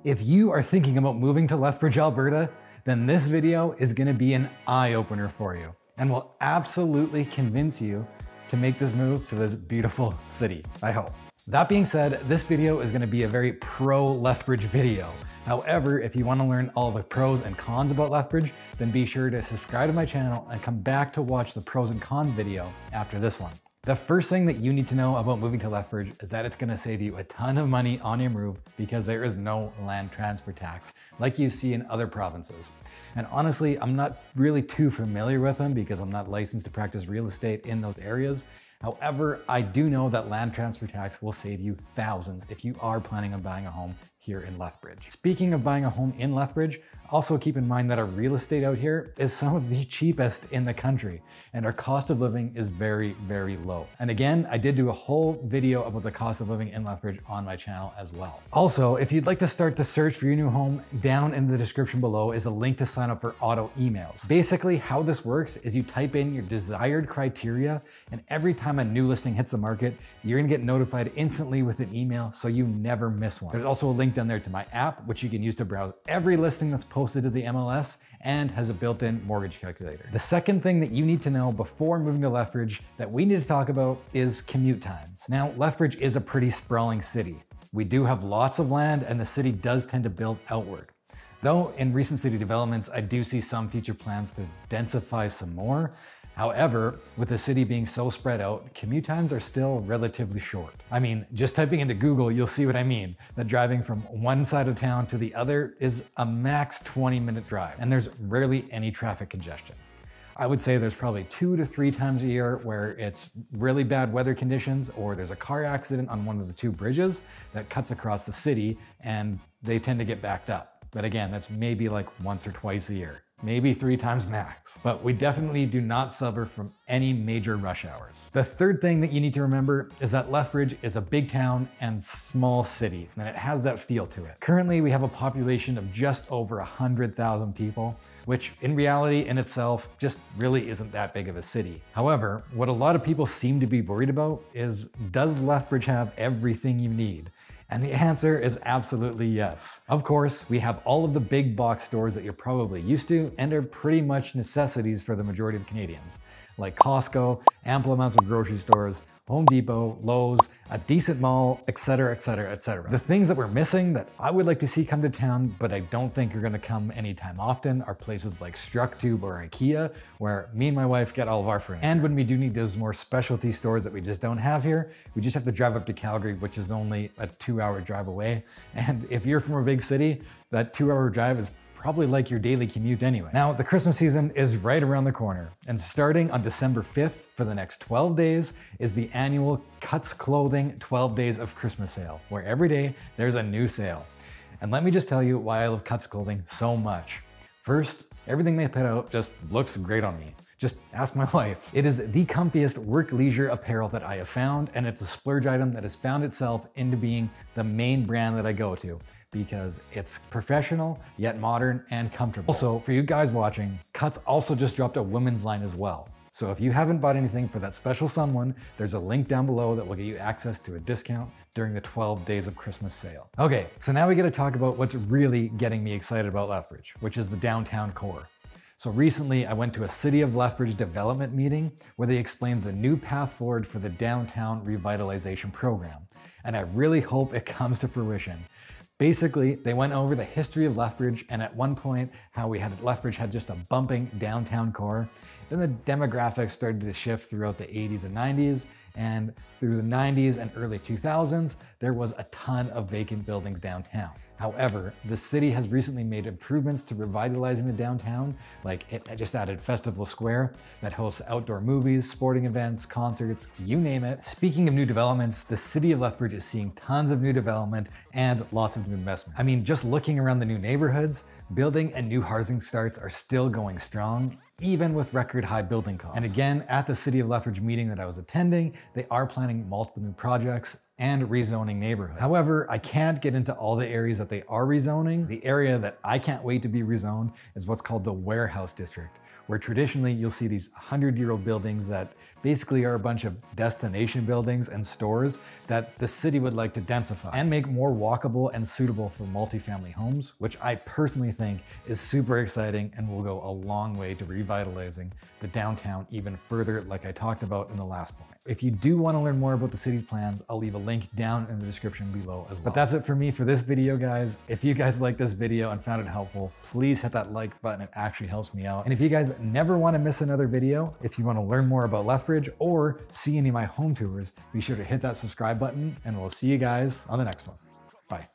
If you are thinking about moving to Lethbridge, Alberta, then this video is going to be an eye-opener for you and will absolutely convince you to make this move to this beautiful city, I hope. That being said, this video is going to be a very pro Lethbridge video. However, if you want to learn all the pros and cons about Lethbridge, then be sure to subscribe to my channel and come back to watch the pros and cons video after this one. The first thing that you need to know about moving to Lethbridge is that it's going to save you a ton of money on your move because there is no land transfer tax like you see in other provinces. And honestly, I'm not really too familiar with them because I'm not licensed to practice real estate in those areas. However, I do know that land transfer tax will save you thousands if you are planning on buying a home here in Lethbridge. Speaking of buying a home in Lethbridge, also keep in mind that our real estate out here is some of the cheapest in the country, and our cost of living is very, very low. And again, I did do a whole video about the cost of living in Lethbridge on my channel as well. Also, if you'd like to start the search for your new home, down in the description below is a link to sign up for auto emails. Basically, how this works is you type in your desired criteria, and every time a new listing hits the market, you're gonna get notified instantly with an email so you never miss one. There's also a link down there to my app, which you can use to browse every listing that's posted to the MLS and has a built-in mortgage calculator. The second thing that you need to know before moving to Lethbridge that we need to talk about is commute times. Now, Lethbridge is a pretty sprawling city. We do have lots of land and the city does tend to build outward. Though in recent city developments, I do see some future plans to densify some more. However, with the city being so spread out, commute times are still relatively short. I mean, just typing into Google, you'll see what I mean. That driving from one side of town to the other is a max 20-minute drive, and there's rarely any traffic congestion. I would say there's probably 2 to 3 times a year where it's really bad weather conditions or there's a car accident on one of the 2 bridges that cuts across the city and they tend to get backed up. But again, that's maybe like once or twice a year. Maybe 3 times max. But we definitely do not suffer from any major rush hours. The third thing that you need to remember is that Lethbridge is a big town and small city, and it has that feel to it. Currently, we have a population of just over 100,000 people, which in reality in itself just really isn't that big of a city. However, what a lot of people seem to be worried about is, does Lethbridge have everything you need? And the answer is absolutely yes. Of course, we have all of the big box stores that you're probably used to and are pretty much necessities for the majority of Canadians, like Costco, ample amounts of grocery stores, Home Depot, Lowe's, a decent mall, etc., etc., etc. The things that we're missing that I would like to see come to town, but I don't think are gonna come anytime often, are places like Structube or IKEA, where me and my wife get all of our furniture. And when we do need those more specialty stores that we just don't have here, we just have to drive up to Calgary, which is only a 2-hour drive away. And if you're from a big city, that 2-hour drive is probably like your daily commute anyway. Now, the Christmas season is right around the corner, and starting on December 5th for the next 12 days is the annual Cuts Clothing 12 Days of Christmas sale, where every day there's a new sale. And let me just tell you why I love Cuts Clothing so much. First, everything they put out just looks great on me. Just ask my wife. It is the comfiest work leisure apparel that I have found, and it's a splurge item that has found itself into being the main brand that I go to because it's professional, yet modern and comfortable. Also, for you guys watching, Cuts also just dropped a women's line as well. So if you haven't bought anything for that special someone, there's a link down below that will get you access to a discount during the 12 Days of Christmas sale. Okay, so now we gotta talk about what's really getting me excited about Lethbridge, which is the downtown core. So recently I went to a City of Lethbridge development meeting where they explained the new path forward for the downtown revitalization program. And I really hope it comes to fruition. Basically, they went over the history of Lethbridge and at one point how Lethbridge had just a bumping downtown core. Then the demographics started to shift throughout the 80s and 90s, and through the 90s and early 2000s, there was a ton of vacant buildings downtown. However, the city has recently made improvements to revitalizing the downtown, like it just added Festival Square that hosts outdoor movies, sporting events, concerts, you name it. Speaking of new developments, the city of Lethbridge is seeing tons of new development and lots of new investment. I mean, just looking around the new neighborhoods, building and new housing starts are still going strong, even with record high building costs. And again, at the City of Lethbridge meeting that I was attending, they are planning multiple new projects and rezoning neighborhoods. However, I can't get into all the areas that they are rezoning. The area that I can't wait to be rezoned is what's called the warehouse district, where traditionally you'll see these 100-year-old buildings that basically are a bunch of destination buildings and stores that the city would like to densify and make more walkable and suitable for multifamily homes, which I personally think is super exciting and will go a long way to revitalizing the downtown even further, like I talked about in the last point. If you do want to learn more about the city's plans, I'll leave a link down in the description below as well. But that's it for me for this video, guys. If you guys liked this video and found it helpful, please hit that like button. It actually helps me out. And if you guys never want to miss another video, if you want to learn more about Lethbridge or see any of my home tours, be sure to hit that subscribe button, and we'll see you guys on the next one. Bye.